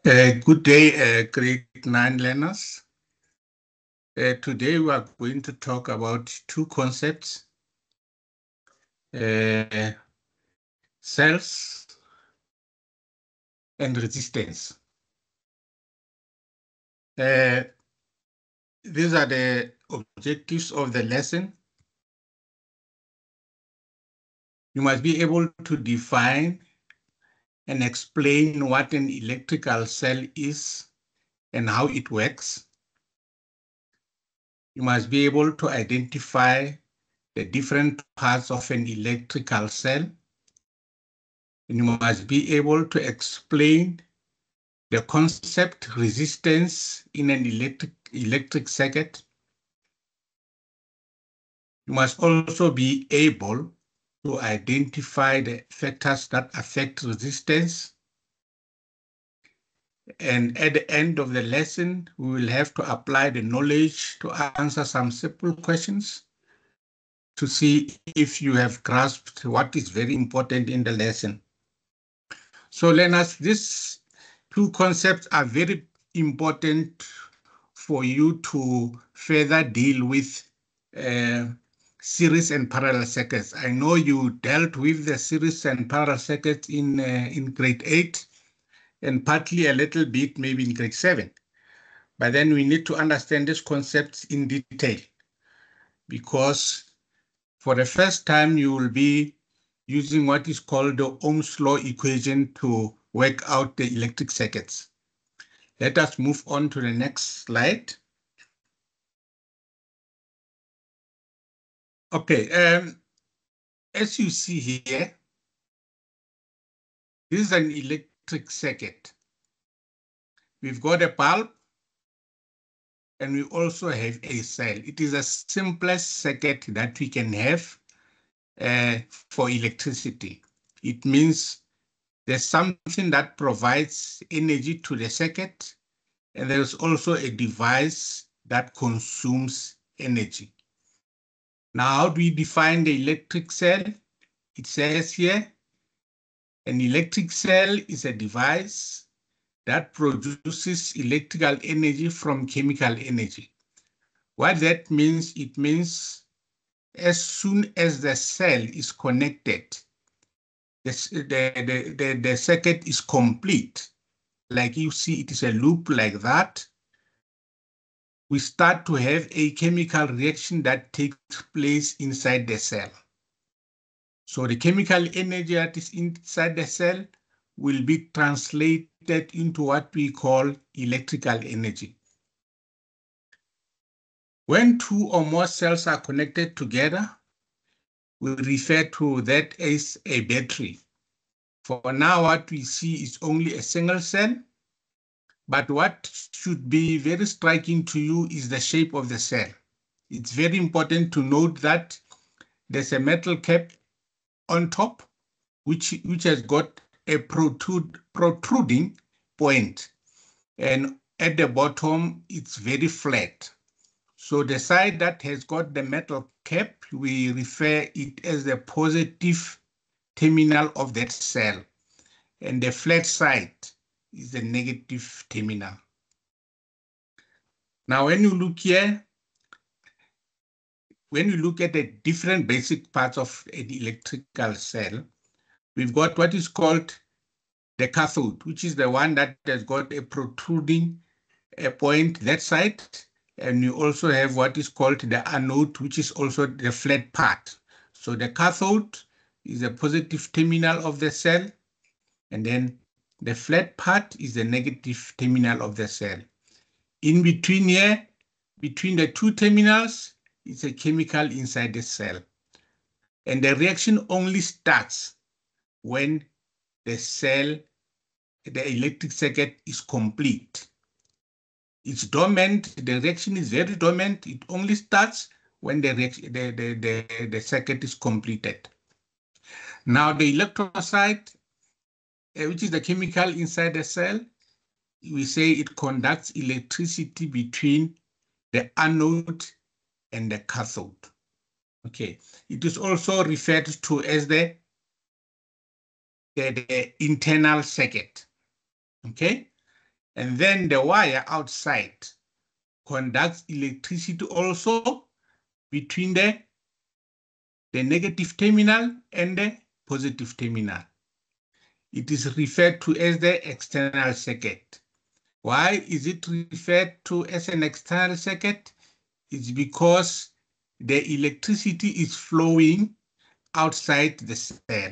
Good day, grade 9 learners. Today we are going to talk about two concepts, cells and resistance. These are the objectives of the lesson. You must be able to define and explain what an electrical cell is and how it works. You must be able to identify the different parts of an electrical cell. And you must be able to explain the concept resistance in an electric circuit. You must also be able to identify the factors that affect resistance. And at the end of the lesson, we will have to apply the knowledge to answer some simple questions to see if you have grasped what is very important in the lesson. So learners, these two concepts are very important for you to further deal with series and parallel circuits. I know you dealt with the series and parallel circuits in grade 8 and partly a little bit maybe in grade 7. But then we need to understand these concepts in detail because for the first time you will be using what is called the Ohm's law equation to work out the electric circuits. Let us move on to the next slide. Okay, as you see here, this is an electric circuit. We've got a bulb and we also have a cell. It is the simplest circuit that we can have for electricity. It means there's something that provides energy to the circuit, and there's also a device that consumes energy. Now, how do we define the electric cell? It says here, an electric cell is a device that produces electrical energy from chemical energy. What that means, it means as soon as the cell is connected, the circuit is complete. Like you see, it is a loop like that. We start to have a chemical reaction that takes place inside the cell. So the chemical energy that is inside the cell will be translated into what we call electrical energy. When two or more cells are connected together, we refer to that as a battery. For now, what we see is only a single cell, but what should be very striking to you is the shape of the cell. It's very important to note that there's a metal cap on top, which has got a protruding point. And at the bottom, it's very flat. So the side that has got the metal cap, we refer it as the positive terminal of that cell. And the flat side is the negative terminal. Now, when you look here, when you look at the different basic parts of an electrical cell, we've got what is called the cathode, which is the one that has got a protruding point that side. And you also have what is called the anode, which is also the flat part. So the cathode is the positive terminal of the cell, and then the flat part is the negative terminal of the cell. In between here, between the two terminals, it's a chemical inside the cell. And the reaction only starts when the cell, the electric circuit is complete. It's dormant, the reaction is very dormant. It only starts when the circuit is completed. Now the electrolyte, which is the chemical inside the cell, we say it conducts electricity between the anode and the cathode. Okay, it is also referred to as the internal circuit. Okay, And then the wire outside conducts electricity also between the negative terminal and the positive terminal. It is referred to as the external circuit. Why is it referred to as an external circuit? It's because the electricity is flowing outside the cell.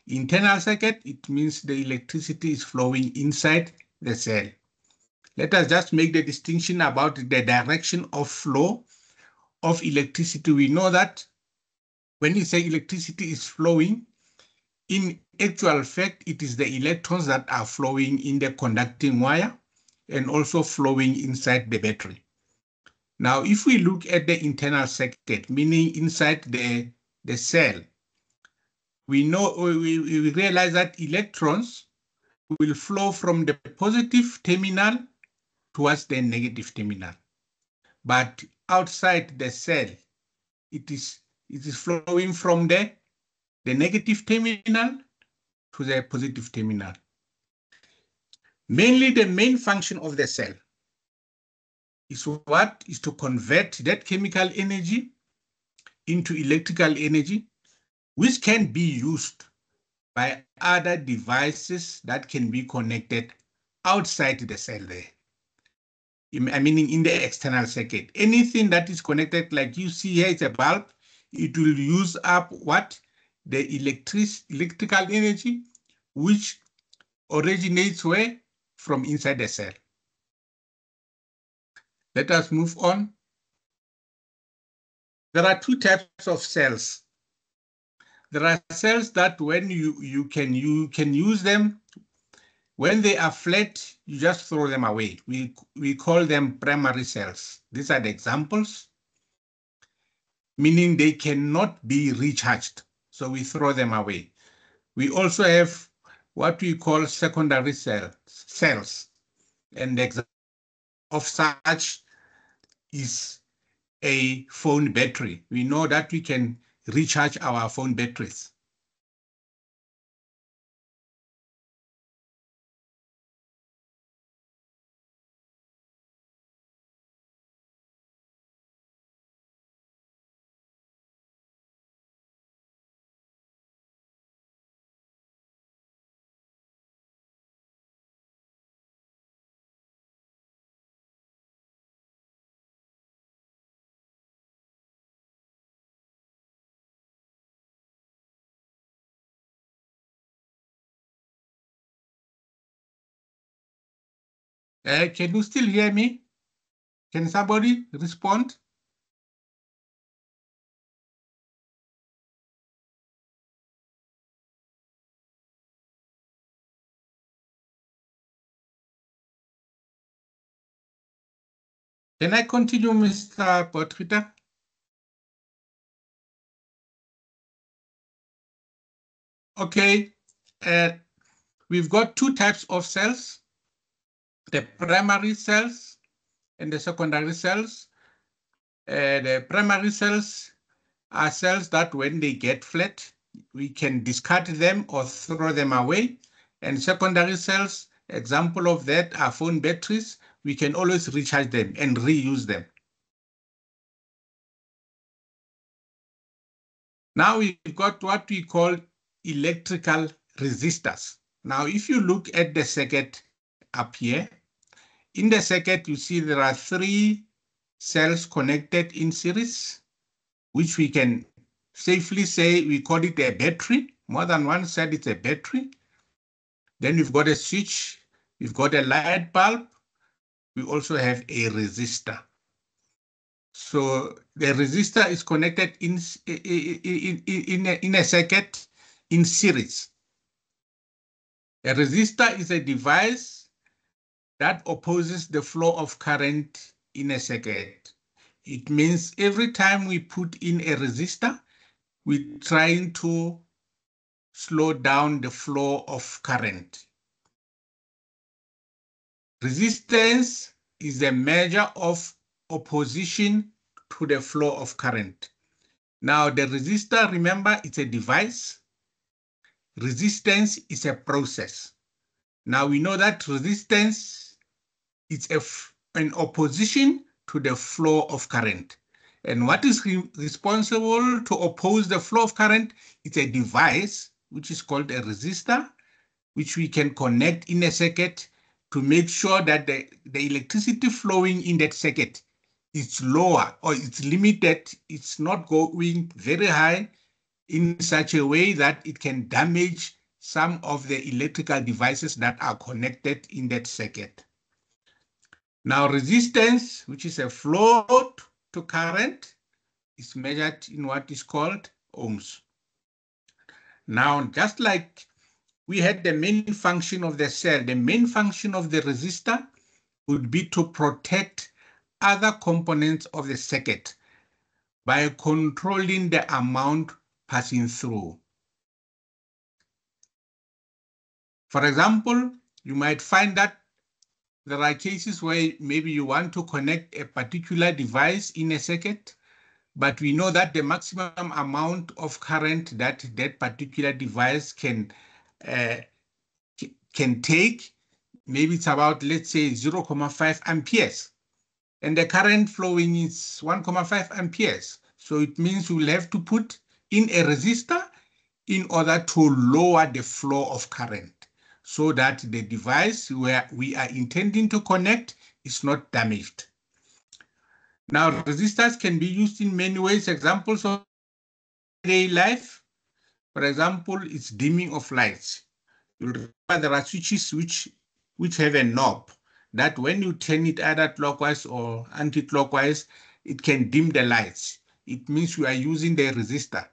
Internal circuit, it means the electricity is flowing inside the cell. Let us just make the distinction about the direction of flow of electricity. We know that when you say electricity is flowing, in actual fact, it is the electrons that are flowing in the conducting wire and also flowing inside the battery. Now, if we look at the internal circuit, meaning inside the cell, we realize that electrons will flow from the positive terminal towards the negative terminal. But outside the cell, it is flowing from the negative terminal to the positive terminal. Mainly the main function of the cell is what? Is to convert that chemical energy into electrical energy, which can be used by other devices that can be connected outside the cell there. Meaning in the external circuit. Anything that is connected, like you see here, it's a bulb, it will use up what? The electrical energy, which originates where? From inside the cell. Let us move on. There are two types of cells. There are cells that when you can use them, when they are flat, you just throw them away. We call them primary cells. These are the examples, meaning they cannot be recharged. So we throw them away. We also have what we call secondary cells. And the example of such is a phone battery. We know that we can recharge our phone batteries. Can you still hear me? Can somebody respond? Can I continue, Mr. Potgieter? Okay, we've got two types of cells, the primary cells and the secondary cells. The primary cells are cells that when they get flat, we can discard them or throw them away. And secondary cells, example of that are phone batteries. We can always recharge them and reuse them. Now we've got what we call electrical resistors. Now, if you look at the circuit up here, in the circuit, you see there are three cells connected in series, which we can safely say we call it a battery. More than one said it's a battery. Then we've got a switch, we've got a light bulb, we also have a resistor. So the resistor is connected in a circuit in series. A resistor is a device that opposes the flow of current in a circuit. It means every time we put in a resistor, we're trying to slow down the flow of current. Resistance is a measure of opposition to the flow of current. Now, the resistor, remember, it's a device. Resistance is a process. Now, we know that resistance it's an opposition to the flow of current. And what is responsible to oppose the flow of current? It's a device which is called a resistor, which we can connect in a circuit to make sure that the electricity flowing in that circuit is lower or it's limited. It's not going very high in such a way that it can damage some of the electrical devices that are connected in that circuit. Now, resistance, which is a flow to current, is measured in what is called ohms. Now, just like we had the main function of the cell, the main function of the resistor would be to protect other components of the circuit by controlling the amount passing through. For example, you might find that there are cases where maybe you want to connect a particular device in a circuit, but we know that the maximum amount of current that that particular device can take, maybe it's about, let's say, 0.5 amperes. And the current flowing is 1.5 amperes. So it means we will have to put in a resistor in order to lower the flow of current so that the device where we are intending to connect is not damaged. Now, resistors can be used in many ways. Examples of everyday life, for example, it's dimming of lights. You'll remember there are switches which have a knob that when you turn it either clockwise or anti-clockwise, it can dim the lights. It means you are using the resistor.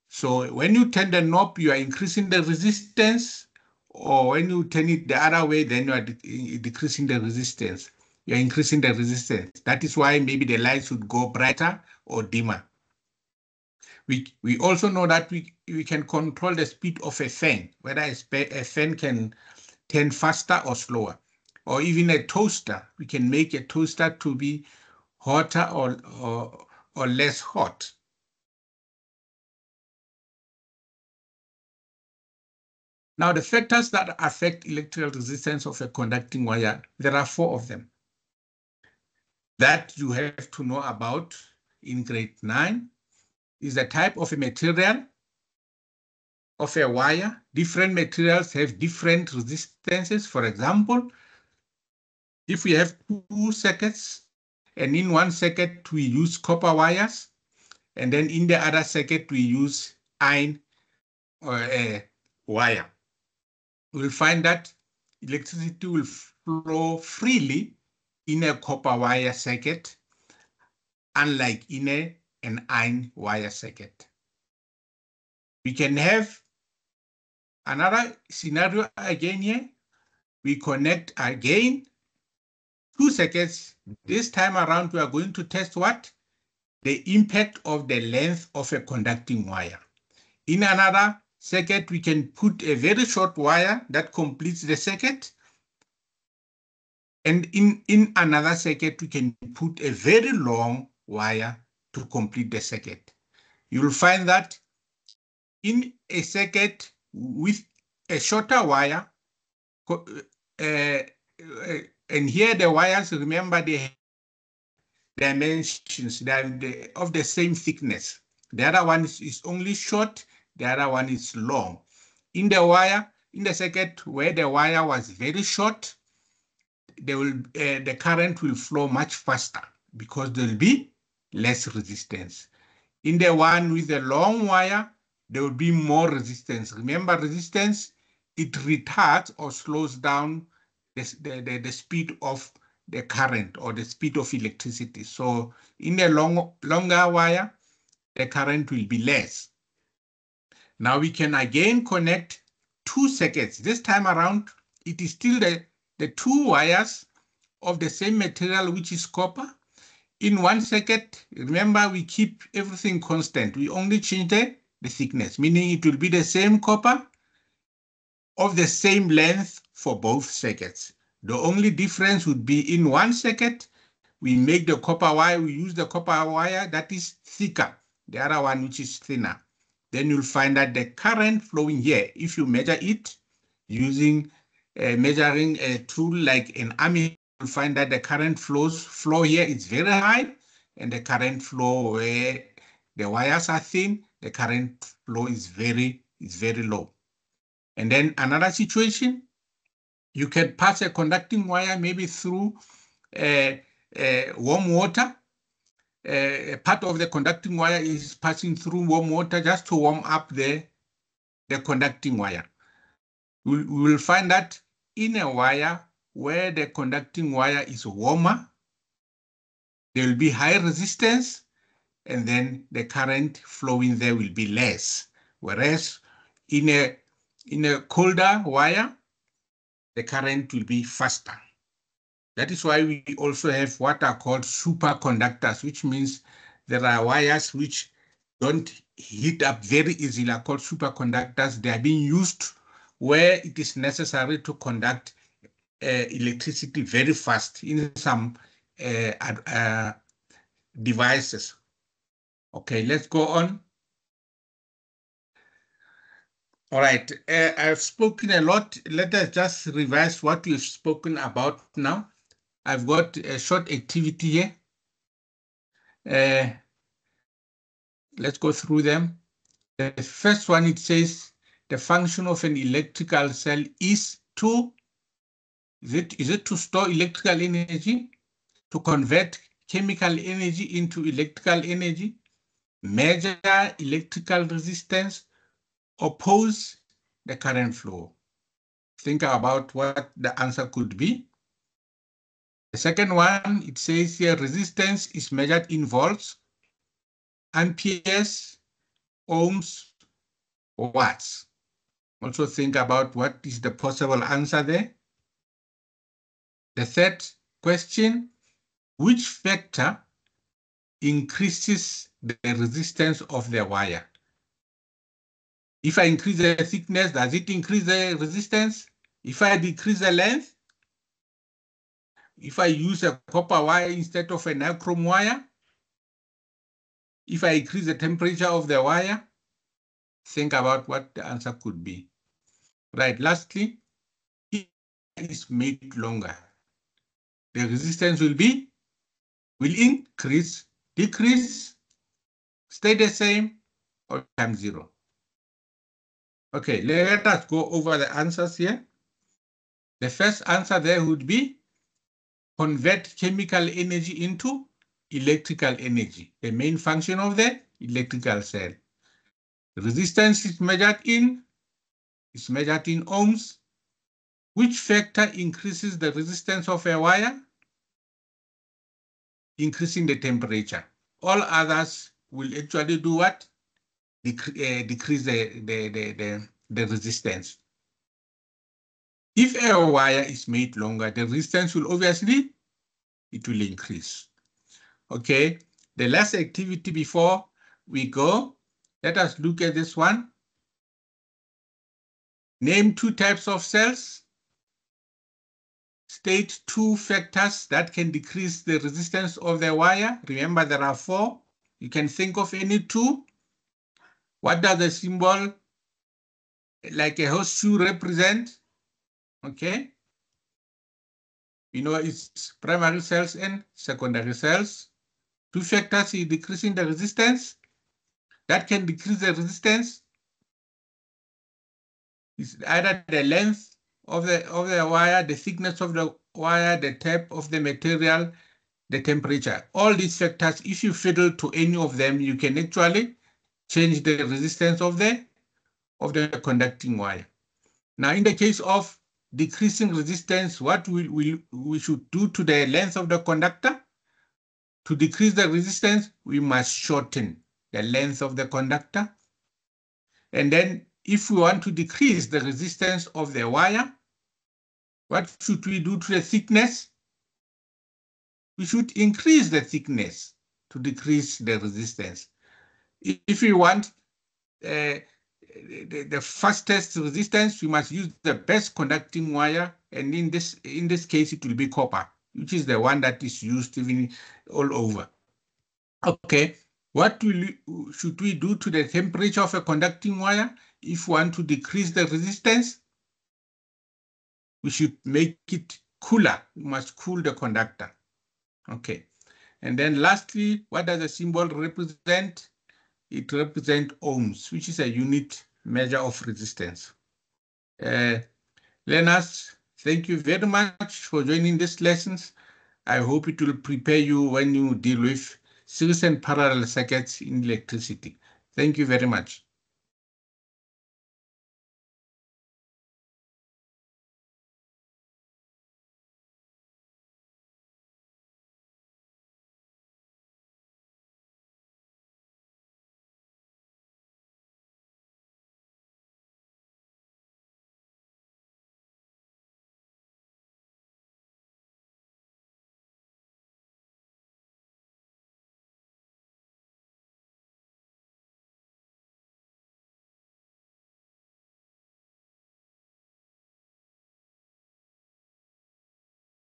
So when you turn the knob, you are increasing the resistance, or when you turn it the other way, then you are decreasing the resistance. You're increasing the resistance. That is why maybe the lights would go brighter or dimmer. We also know that we can control the speed of a fan, whether a fan can turn faster or slower, or even a toaster. We can make a toaster to be hotter or less hot. Now, the factors that affect electrical resistance of a conducting wire, there are 4 of them that you have to know about in grade 9. Is the type of a material of a wire. Different materials have different resistances. For example, if we have 2 circuits, and in one circuit we use copper wires, and then in the other circuit we use iron wire, we'll find that electricity will flow freely in a copper wire circuit, unlike in an iron wire circuit. We can have another scenario again here. We connect again 2 circuits. This time around, we are going to test what? The impact of the length of a conducting wire. In another circuit, we can put a very short wire that completes the circuit. And in another circuit, we can put a very long wire to complete the circuit. You will find that in a circuit with a shorter wire, and here the wires, remember, the dimensions, they are of the same thickness. The other one is only short, the other one is long. In the circuit where the wire was very short, the current will flow much faster because there will be less resistance. In the one with the long wire, there will be more resistance. Remember, resistance, it retards or slows down the speed of the current or the speed of electricity. So in the longer wire, the current will be less. Now we can again connect 2 circuits. This time around, it is still the 2 wires of the same material, which is copper. In one circuit, remember, we keep everything constant. We only change the thickness, meaning it will be the same copper of the same length for both circuits. The only difference would be in one circuit, we make the copper wire, we use the copper wire that is thicker, the other one which is thinner. Then you'll find that the current flowing here, if you measure it using measuring a tool like an ammeter, find that the current flow here is very high, and the current flow where the wires are thin, the current flow is very low. And then another situation, you can pass a conducting wire maybe through warm water. Part of the conducting wire is passing through warm water just to warm up the conducting wire. We will find that in a wire where the conducting wire is warmer, there will be high resistance, and then the current flowing there will be less. Whereas in a colder wire, the current will be faster. That is why we also have what are called superconductors, which means there are wires which don't heat up very easily, are called superconductors. They are being used where it is necessary to conduct electricity very fast in some devices. Okay, let's go on. All right, I've spoken a lot. Let us just revise what we've spoken about now. I've got a short activity here. Let's go through them. The first one, it says the function of an electrical cell is to, is it to store electrical energy, to convert chemical energy into electrical energy, measure electrical resistance, oppose the current flow? Think about what the answer could be. The second one, it says here resistance is measured in volts, amperes, ohms, watts. Also think about what is the possible answer there. The third question, which factor increases the resistance of the wire? If I increase the thickness, does it increase the resistance? If I decrease the length, if I use a copper wire instead of a nichrome wire, if I increase the temperature of the wire, think about what the answer could be. Right, lastly, if it is made longer, the resistance will increase, decrease, stay the same, or become zero. Okay, let us go over the answers here. The first answer there would be convert chemical energy into electrical energy, the main function of the electrical cell. Resistance is measured in ohms. Which factor increases the resistance of a wire? Increasing the temperature. All others will actually do what? Decrease the resistance. If a wire is made longer, the resistance will obviously, it will increase. Okay, the last activity before we go, let us look at this one. Name two types of cells. State two factors that can decrease the resistance of the wire. Remember, there are four. You can think of any two. What does the symbol like a horseshoe represent? Okay. You know, it's primary cells and secondary cells. Two factors is decreasing the resistance. That can decrease the resistance. It's either the length of the wire, the thickness of the wire, the type of the material, the temperature. All these factors, if you fiddle to any of them, you can actually change the resistance of the conducting wire. Now, in the case of decreasing resistance, what we should do to the length of the conductor? To decrease the resistance, we must shorten the length of the conductor. And then if we want to decrease the resistance of the wire, what should we do to the thickness? We should increase the thickness to decrease the resistance. If we want the fastest resistance, we must use the best conducting wire, and in this case, it will be copper, which is the one that is used even all over. Okay, what should we do to the temperature of a conducting wire? If we want to decrease the resistance, we should make it cooler. You must cool the conductor. Okay. And then lastly, what does the symbol represent? It represents ohms, which is a unit measure of resistance. Learners, thank you very much for joining these lessons. I hope it will prepare you when you deal with series and parallel circuits in electricity. Thank you very much.